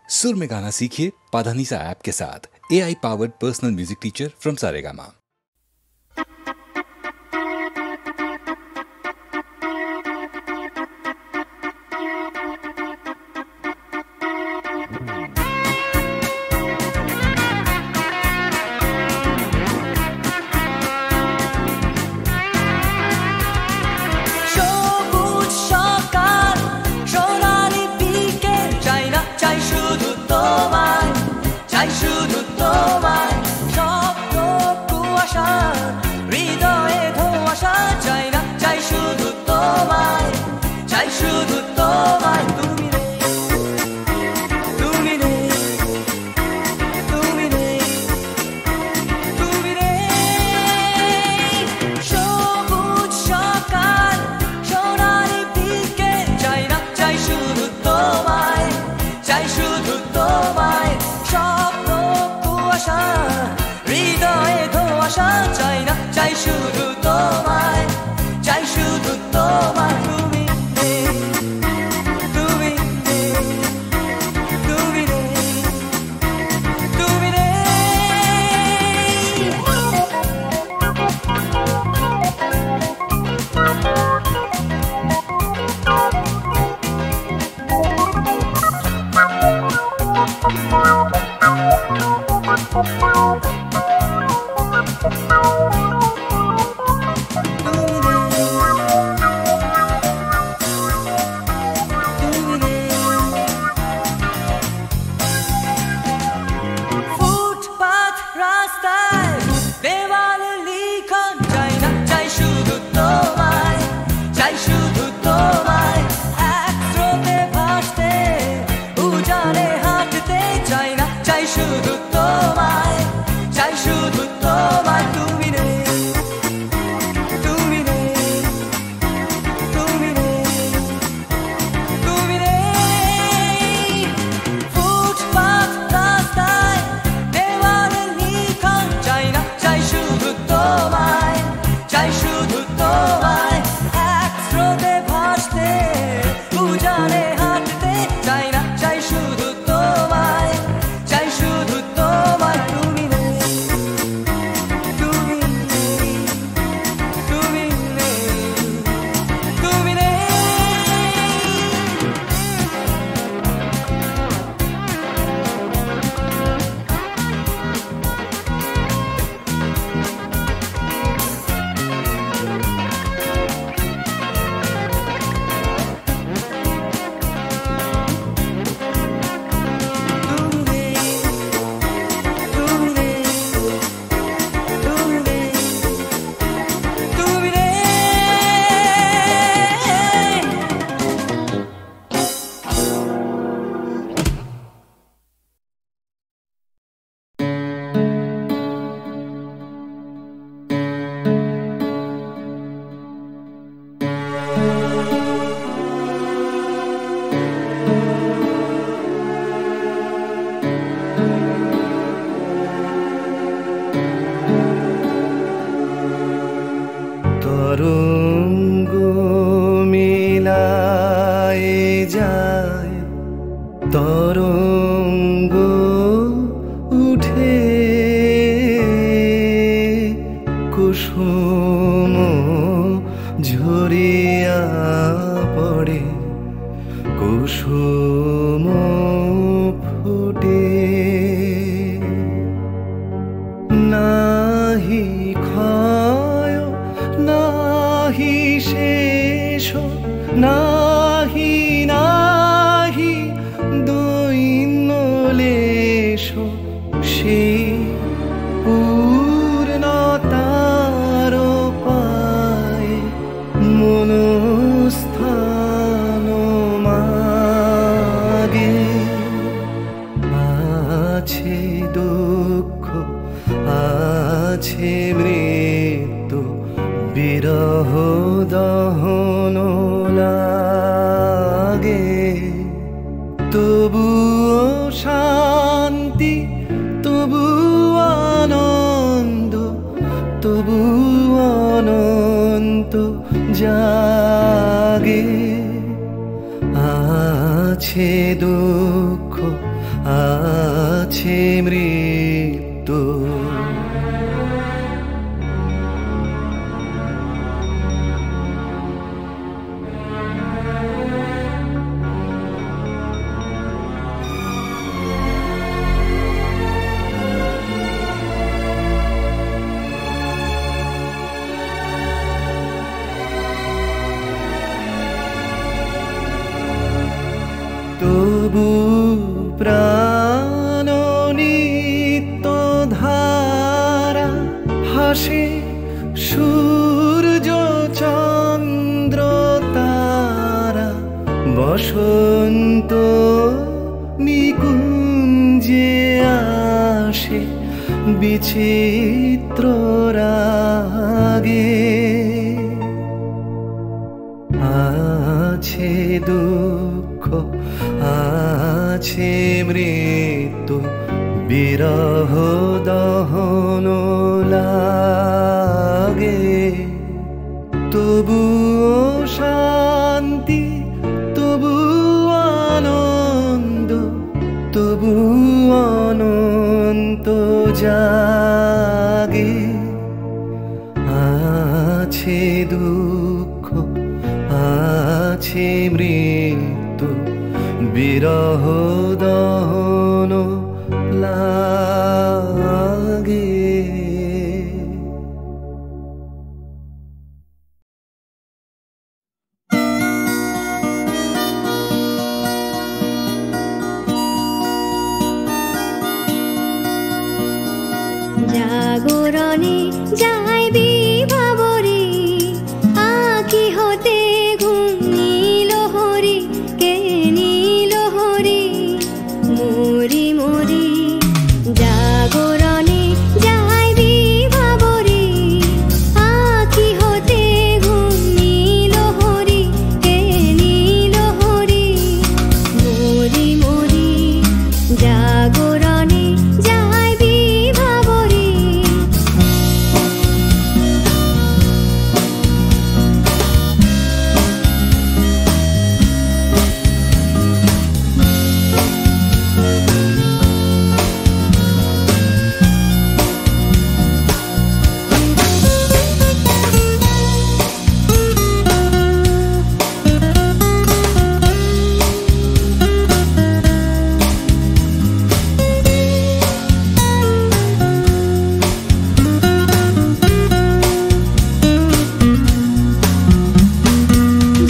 सुर में गाना सीखिए पाधानीसा ऐप के साथ। AI powered personal music teacher from Saregama. আছে দুঃখ আছে মৃত্যু। তবু প্রাণ নিত্য ধারা হাসে সূর্য চন্দ্র তারা, বসন্ত নিকুঞ্জে আসে বিচিত্র রাগে। আছে দুঃখ আছে মৃত্যু, বিরহ দহন লাগে। তবুও শান্তি, তবু আনন্দ, তবু অনন্ত জাগে। আছে দুঃখ আছে মৃত্যু, বিরহ দহন লাগে। জাগরণে যাইবি ভাবরে, আঁখি হতে ঘুম নীল হরি, কে নীল হরি মরি মরি। জাগরণে যাইবি ভাবরে, আঁখি হতে ঘুম নীল হরি, কে নীল হরি মরি মরি। জাগরণে যাইবি ভাবরে।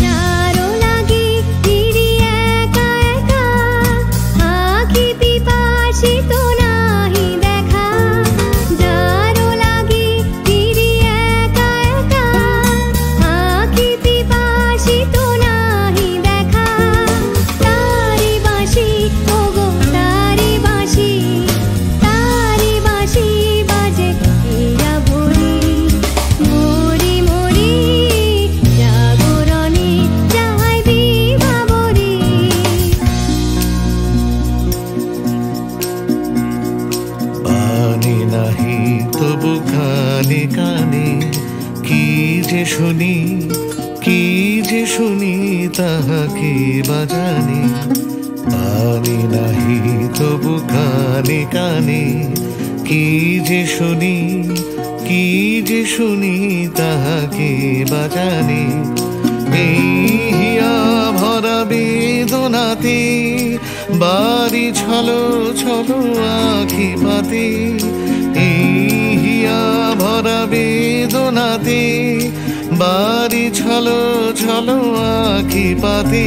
যারো লাগি ফিরি একা একা, আঁখি পিপাসিত নাহি দেখা। যারো লাগি ফিরি একা একা, আঁখি পিপাসিত নাহি দেখা। তারি বাঁশি ওগো তারি বাঁশি, তারি বাঁশি বাজে হীরা ভরি মরি মরি। জাগরণে যাইবি ভাবরে। বাণী নাহি তবু কানে কানে, কি যে শুনি কি যে শুনি তাহাকে বাজানে। বাণী নাহি তবু কানে কানে, কি যে শুনি কি যে শুনি তাহাকে বাজানে। এই হিয়া ভরা বেদনাতে বাড়ি ছলো ছলো আঁখি পাতে। এই হিয়া ভরা বেদনাতে বাড়ি ছলো ছলো আঁখি পাতে।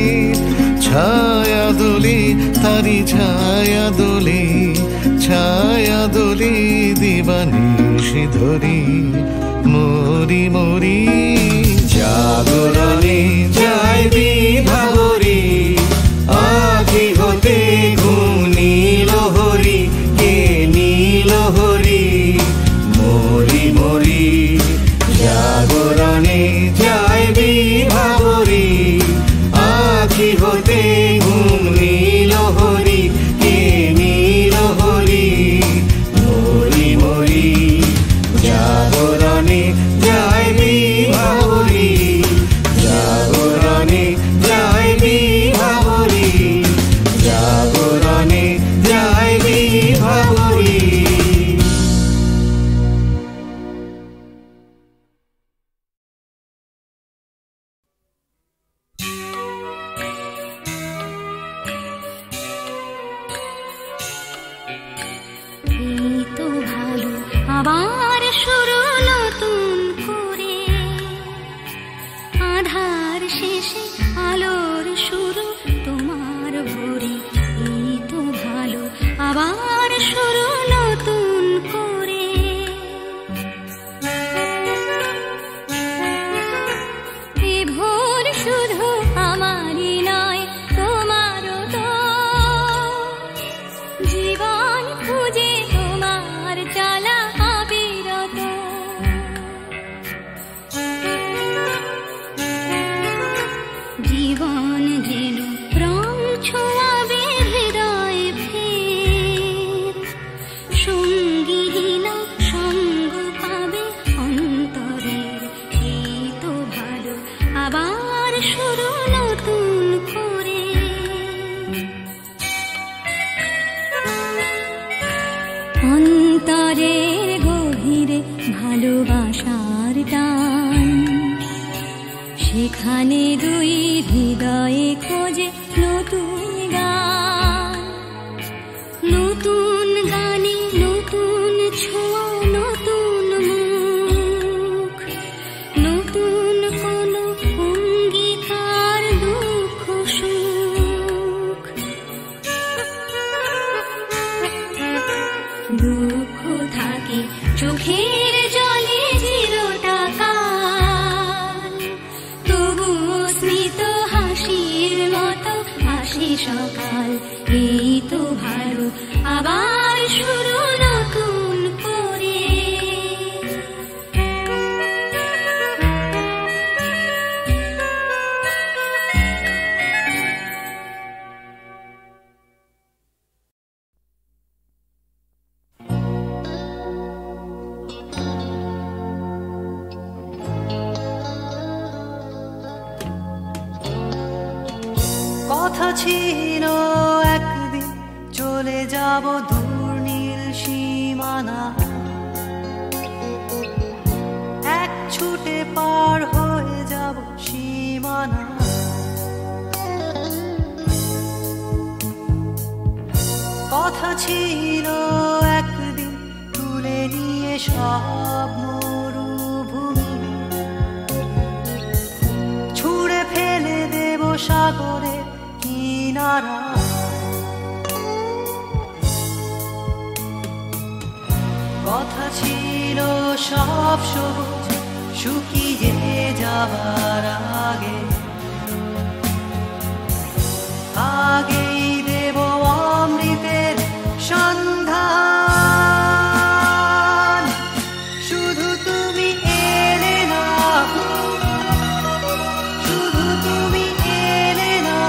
ছায়া দোলে তারি ছায়া দোলে, ছায়া দোলে দিবানিশি ধরি মরি মরি। জাগরণে যাইবি ভাবরে, আঁখি হতে ঘুম নীল হরি, কে নীল হরি মরি মরি। জাগরণে যাইবি ভাবরে, আঁখি হতে ঘুম নীল হরি, কে নীল হরি মরি মরি। জাগরণে যাইবি ভাবরে, জাগরণে যাইবি আবার শুরু নতুন করে। এ ভোর শুধু আমারই নয়, তোমারও তো। জীবন খুঁজে তোমার চলা অবিরত। জীবন যেন রং ছোঁয়াবে হৃদয় ফের। সঙ্গীহীন সঙ্গ পাবে অন্তরের। এই তো ভালো, আবার শুরু নতুন করে। অন্তরের গভীরে ভালোবাসার টান, সেখানে দুই হৃদয়ে খোঁজে নতুন গান। নতুন গানে নতুন ছোঁয়া, নতুন মুখ, নতুন কোনো অঙ্গীকার, দুঃখ সুখ। দুঃখ থাকে চোখের জলে চিরটা কাল, তবুও স্মিত হাসির মতো হাসি সকাল। এই তো ভালো, আবার শুরু নতুন করে। কথা ছিল একদিন চলে যাব দূর নীল সীমানা, এক ছুটে পার হয়ে যাব সীমানা। কথা ছিল একদিন তুলে নিয়ে সব মরুভূমি, ছুঁড়ে ফেলে দেব সাগরে কিনারা। কথা ছিল সব সবুজ শুকিয়ে যাবার আগে, আগেই দেব অমৃতের সন্ধান। শুধু তুমি এলে না, শুধু তুমি এলে না,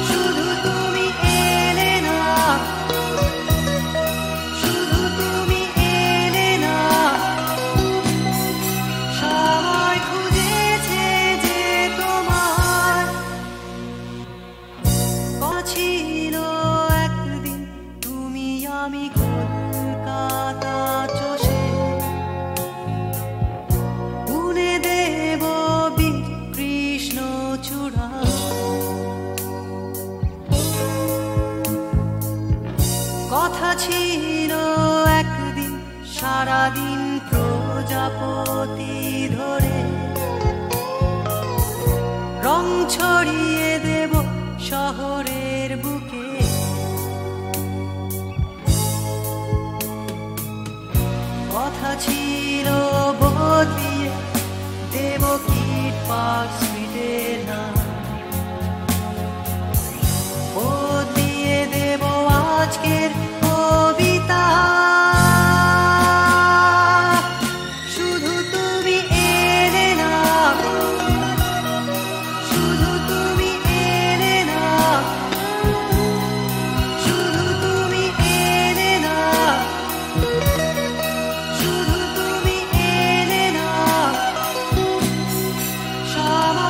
শুধু তুমি এলে না, শুধু তুমি এলে না। সবাই খুঁজেছে যে তোমার। ছিল একদিন তুমি আমি কলকাতা চষে বুনে দেব কৃষ্ণ চূড়া। কথা ছিল একদিন সারাদিন প্রজাপতি ধরে রং ছড়িয়ে দেব শহরের বুকে। কথা ছিল বদলিয়ে দেব কিট পার্ক স্ট্রিটের নাম, বদলিয়ে দেব আজকের কবিতা। শুধু তুমি এলে না, শুধু তুমি এলে না, শুধু তুমি এলে না, শুধু তুমি এলে না। সবাই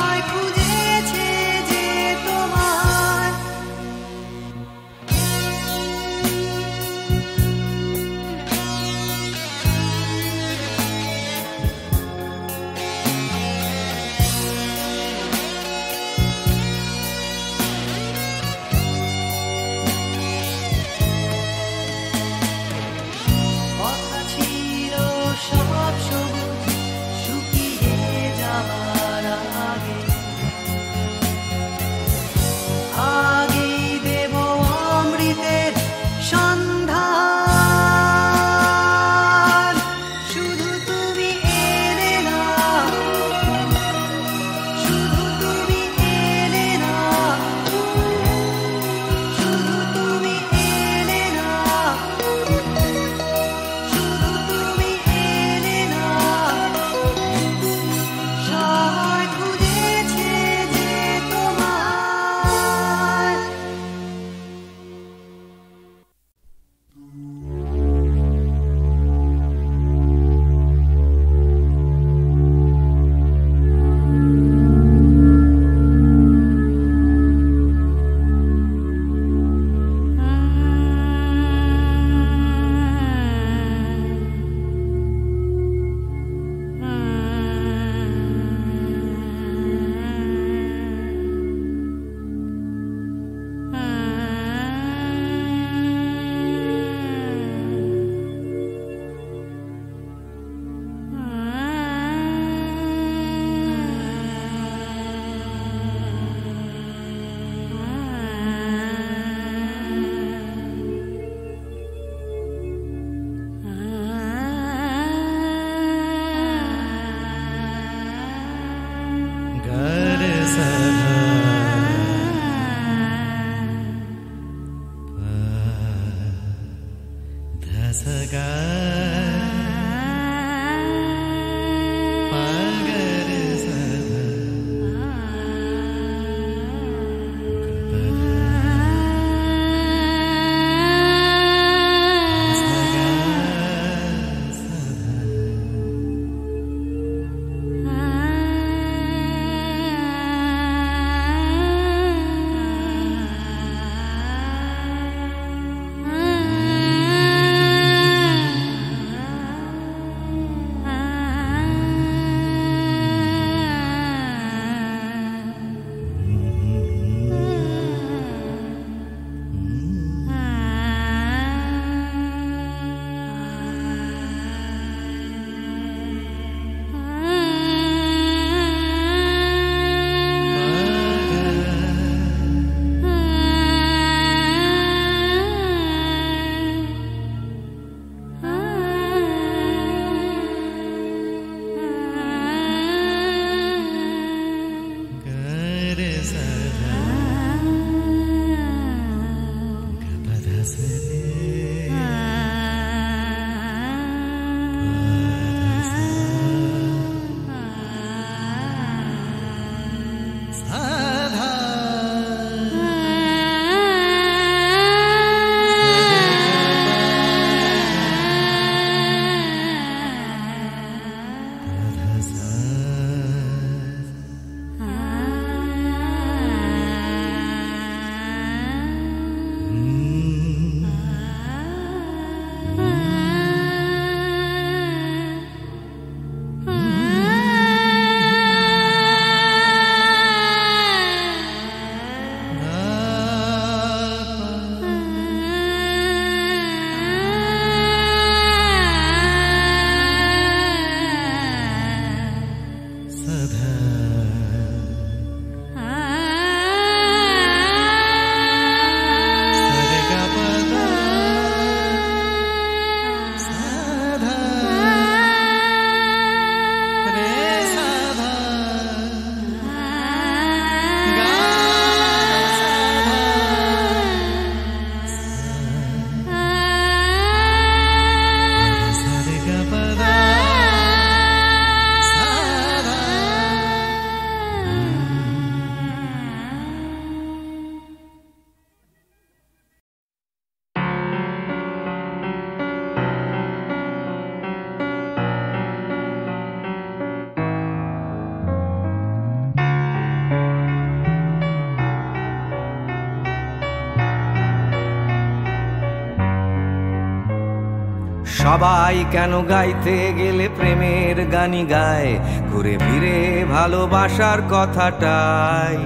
সবাই কেন গাইতে গেলে প্রেমের গানি গায়, ঘুরে ফিরে ভালোবাসার কথাটাই।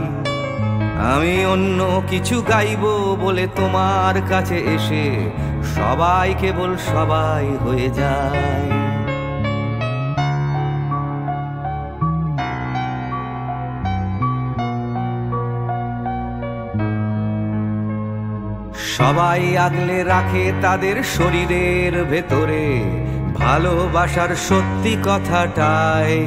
আমি অন্য কিছু গাইবো বলে তোমার কাছে এসে সবাই কেবল সবাই হয়ে যায়। সবাই আগলে রাখে তাদের শরীরের ভেতরে ভালোবাসার সত্যি কথাটাই।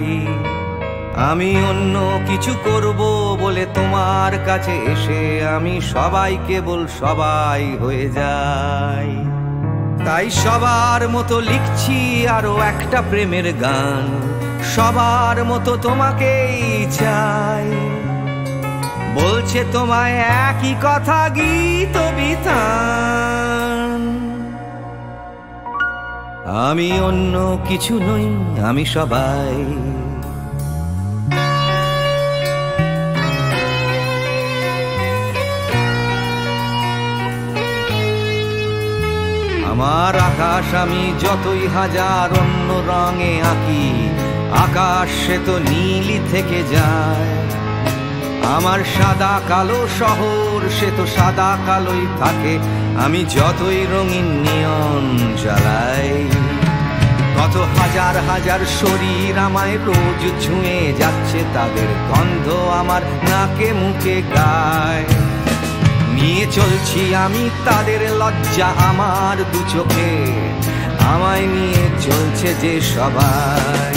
আমি অন্য কিছু করব বলে তোমার কাছে এসে আমি সবাই কেবল সবাই হয়ে যাই। তাই সবার মতো লিখছি আরো একটা প্রেমের গান, সবার মতো তোমাকেই চাই। বলছে তোমায় একই কথা গীত বিতান। আমি অন্য কিছু নই, আমি সবাই। আমার আকাশ আমি যতই হাজার অন্য রঙে আঁকি, আকাশ সে তো নীলই থেকে যায়। আমার সাদা কালো শহর সে তো সাদা কালোই থাকে, আমি যতই রঙিন নিয়ন জ্বালাই। কত হাজার হাজার শরীর আমায় রোজ ছুঁয়ে যাচ্ছে, তাদের গন্ধ আমার নাকে মুখে গায়। নিয়ে চলছি আমি তাদের লজ্জা আমার দু চোখে, আমায় নিয়ে চলছে যে সবাই।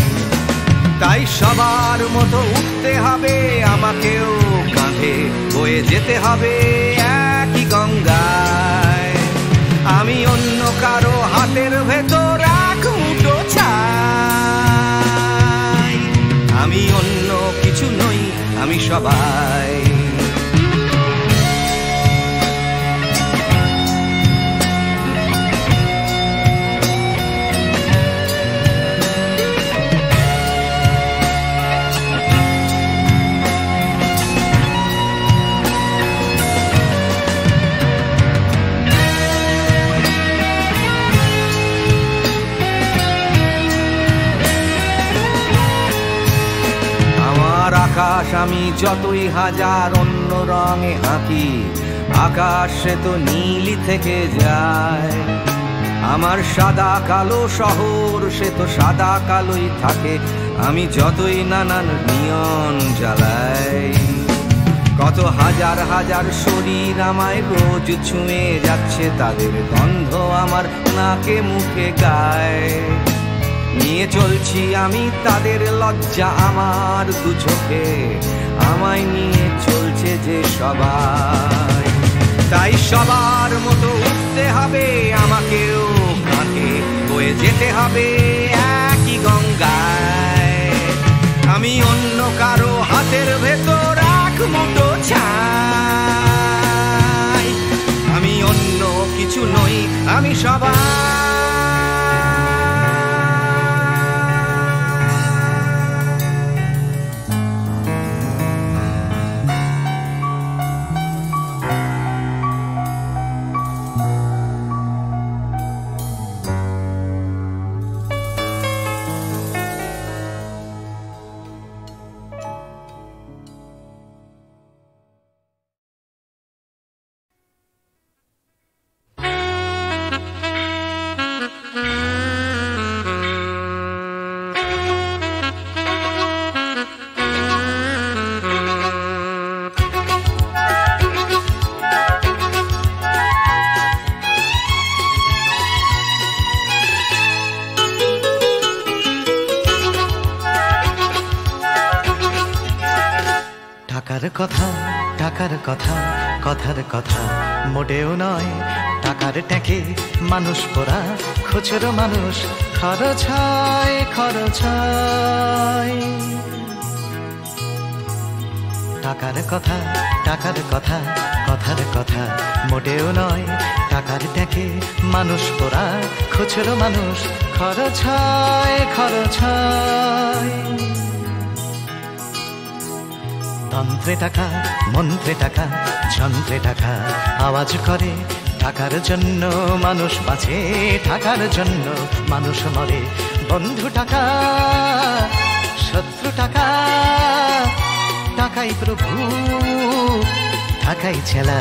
তাই সবার মতো উঠতে হবে আমাকেও, কাঁধে বয়ে যেতে হবে একই গঙ্গায়। আমি অন্য কারো হাতের সবাই। আকাশ আমি যতই হাজার অন্য রঙে আঁকি, আকাশ সে তো নীলই থেকে যায়। আমার সাদা কালো শহর সে তো সাদা কালোই থাকে, আমি যতই নানান নিয়ন জ্বালাই। কত হাজার হাজার শরীর আমায় রোজ ছুঁয়ে যাচ্ছে, তাদের গন্ধ আমার নাকে মুখে গায়। নিয়ে চলছি আমি তাদের লজ্জা আমার দু চোখে, আমায় নিয়ে চলছে যে সবাই। তাই সবার মতো উঠতে হবে আমাকেও, কাঁধে বয়ে যেতে হবে একই গঙ্গায়। আমি অন্য কারো হাতের ভেতর এক মুঠো ছাই, আমি অন্য কিছু নই, আমি সবাই। টাকার কথা কথার কথা মোটেও নয়, টাকার ট্যাঁকে মানুষ পোড়া, খুচরো মানুষ খরচ হয় খরচ হয়। টাকার কথা কথার কথা মোটেও নয়, টাকার ট্যাঁকে মানুষ পোড়া, খুচরো মানুষ খরচ হয় খরচ হয়। তন্ত্রে টাকা মন্ত্রে টাকা যন্ত্রে টাকা আওয়াজ করে, টাকার জন্য মানুষ বাঁচে, টাকার জন্য মানুষ মরে। বন্ধু টাকা শত্রু টাকা, টাকাই প্রভু টাকাই ছেলা।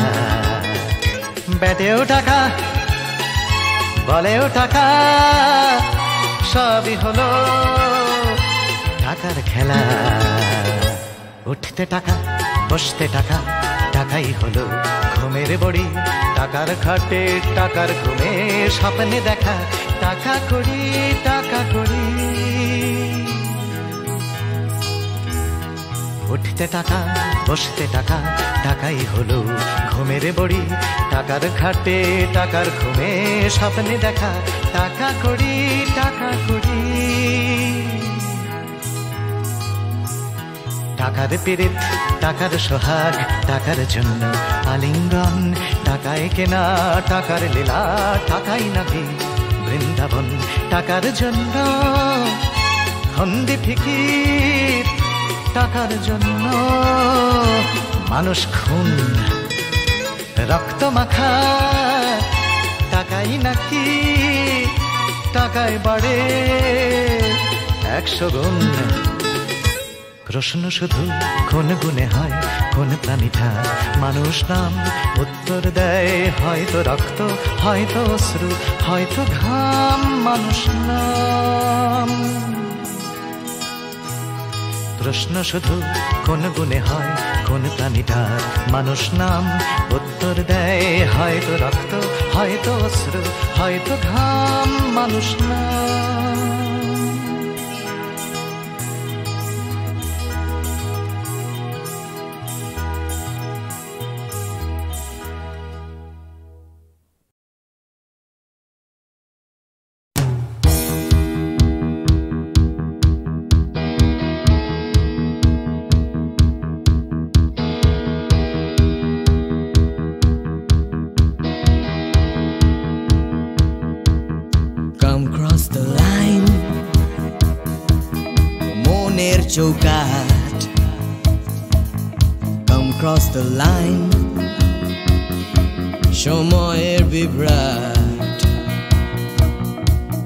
ব্যাটেও টাকা বলেও টাকা, সবই হলো টাকার খেলা। উঠতে টাকা বসতে টাকা, টাকাই হলো ঘুমের বড়ি। টাকার খাটে টাকার ঘুমে স্বপ্নে দেখা, টাকা করি টাকা করি। উঠতে টাকা বসতে টাকা, টাকাই হলো ঘুমের বড়ি। টাকার খাটে টাকার ঘুমে স্বপ্নে দেখা, টাকা করি টাকা করি। টাকার পীড়িত টাকার সোহাগ, টাকার জন্য আলিঙ্গন। টাকায় কেনা টাকার লীলা, টাকাই নাকি বৃন্দাবন। টাকার জন্য হন্দি ফিকির, টাকার জন্য মানুষ খুন রক্ত মাখা। টাকাই নাকি টাকায় বাড়ে 100 গুণ। প্রশ্ন শুধু কোন গুণে হয়, কোন প্রাণীটা মানুষ নাম? উত্তর দেয় হয়তো রক্ত, হয়তো অশ্রু, হয়তো ঘাম। মানুষ নাম প্রশ্ন শুধু কোন গুণে হয়, কোন প্রাণীটার মানুষ নাম? উত্তর দেয় হয়তো রক্ত, হয়তো অশ্রু, হয়তো ঘাম। মানুষ নাম। চৌকাঠ Come cross the line সময়ের বিভ্রাট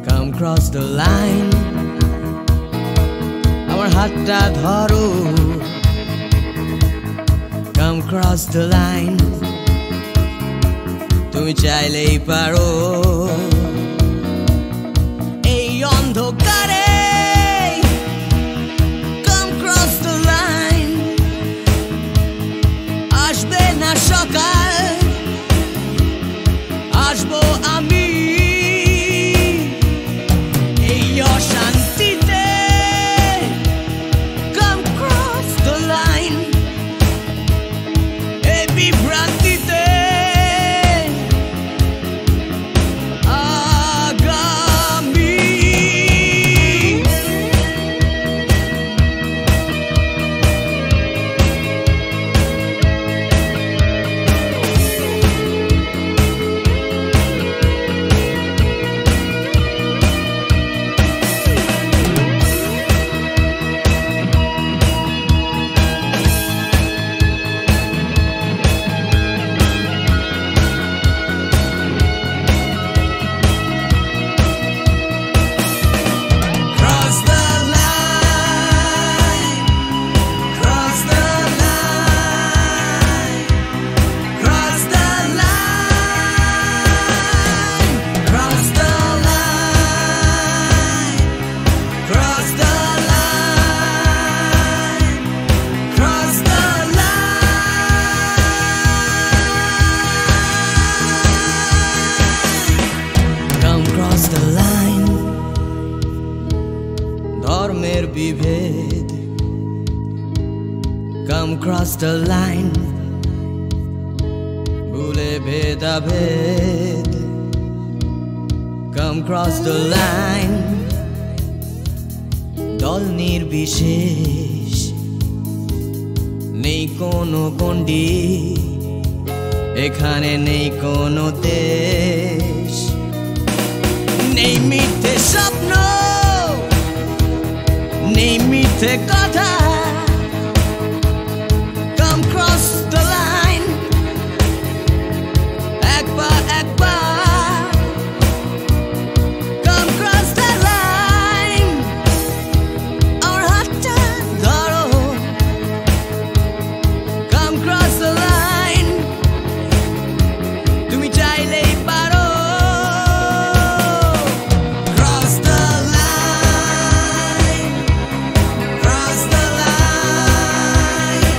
Come cross the line আমার হাতটা ধরো Come cross the line তুমি চাইলেই পারো এই অন্ধকারে Come cross the line আসবে না সকাল আসবো আমি এই অশান্তিতে Come cross the line এই বিভ্রান্তিতে ধর্মের বিভেদ Come cross the line ভুলে ভেদাভেদ Come cross the line দল নির্বিশেষ নেই কোনো গণ্ডি এখানে নেই কোনো দেশ নেই মিথ্যে স্বপ্ন নেই মিথ্যে কথা Come cross the line একবার Come cross the line আমার হাতটা ধরো Come cross the line তুমি চাইলেই পারো Cross the line Cross the line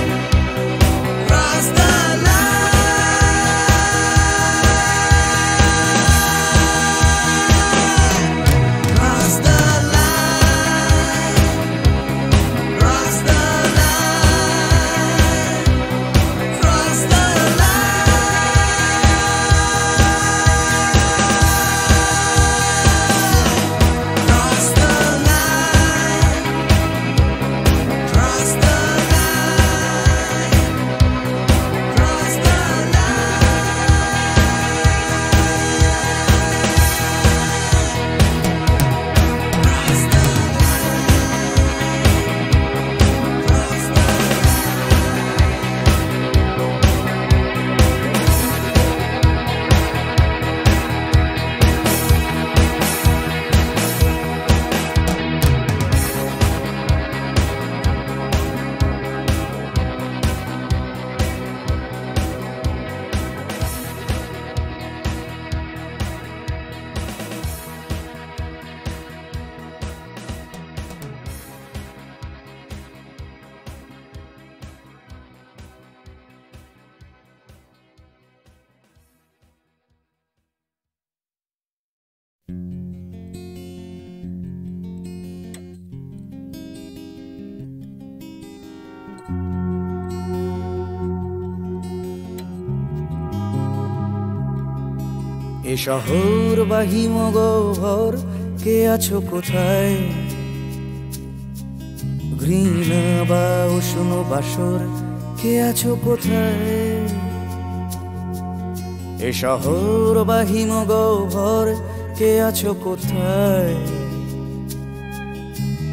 Cross the line Cross the line Cross the line Cross the এ শহর বা হিমগহ্বর কে আছো কোথায় ঘৃণা বা উষ্ণ বাসর কে আছো কোথায় এ শহর বা হিমগহ্বর কে আছো কোথায়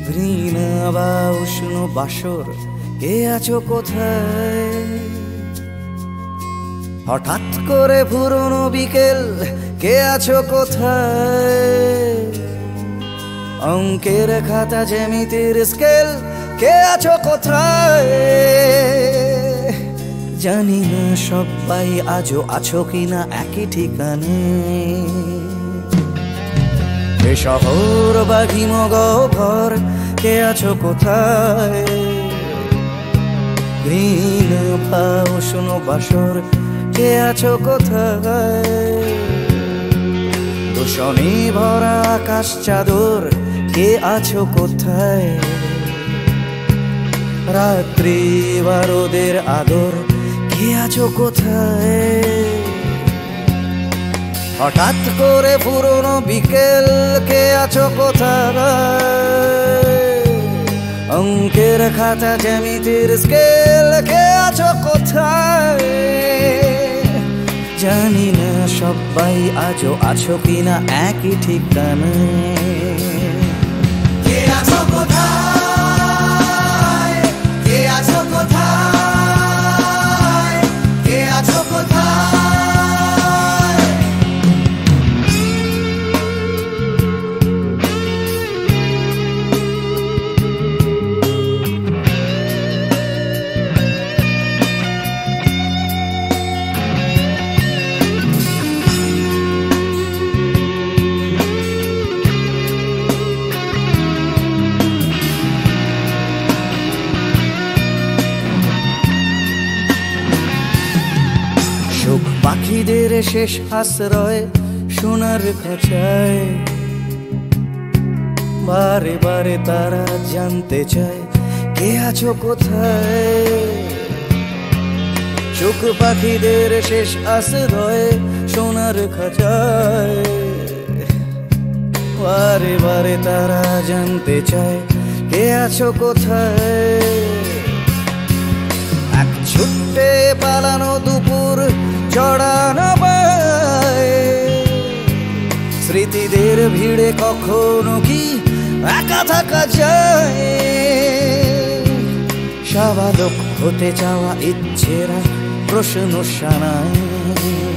ঘৃণা বা উষ্ণ বাসর কে আছো কোথায়? হঠাৎ করে পুরনো বিকেল কে আছো কোথায়? অঙ্কের খাতা জ্যামিতির স্কেল কে আছো কোথায়? জানি না সবাই আজও আছো কিনা একই ঠিকানে। এ শহর বা হিমগহ্বর কে আছো কোথায়? ঘৃণ বা উষ্ণ বাসর কে আছো কোথায়? দূষণে ভরা আকাশ চাদর কে আছো কোথায়? রাত্রি বা রোদের আদর কে আছো কোথায়? হঠাৎ করে পুরনো বিকেল কে আছো কোথায়? অঙ্কের খাতা জ্যামিতির স্কেল কে আছো কোথায়? জানি না সবাই আজও আছো কিনা একই ঠিকানায়। কে আছো কোথায়? কে আছো কোথায়? কে আছো কোথায়? পাখিদের শেষ আশ্রয় সোনার খাঁচায় বারে বারে তারা জানতে চায় কে আছো কোথায়? চোখ পাখিদের শেষ আশ্রয় সোনার খাঁচায় বারে বারে তারা জানতে চায় কে আছো কোথায়? এক ছুটে পালানো দুপুর জড়ানো পায় স্মৃতিদের ভিড়ে কখনো কি একা থাকা যায়? স্বাভাবিক হতে চাওয়া ইচ্ছেরা প্রশ্ন শানায়।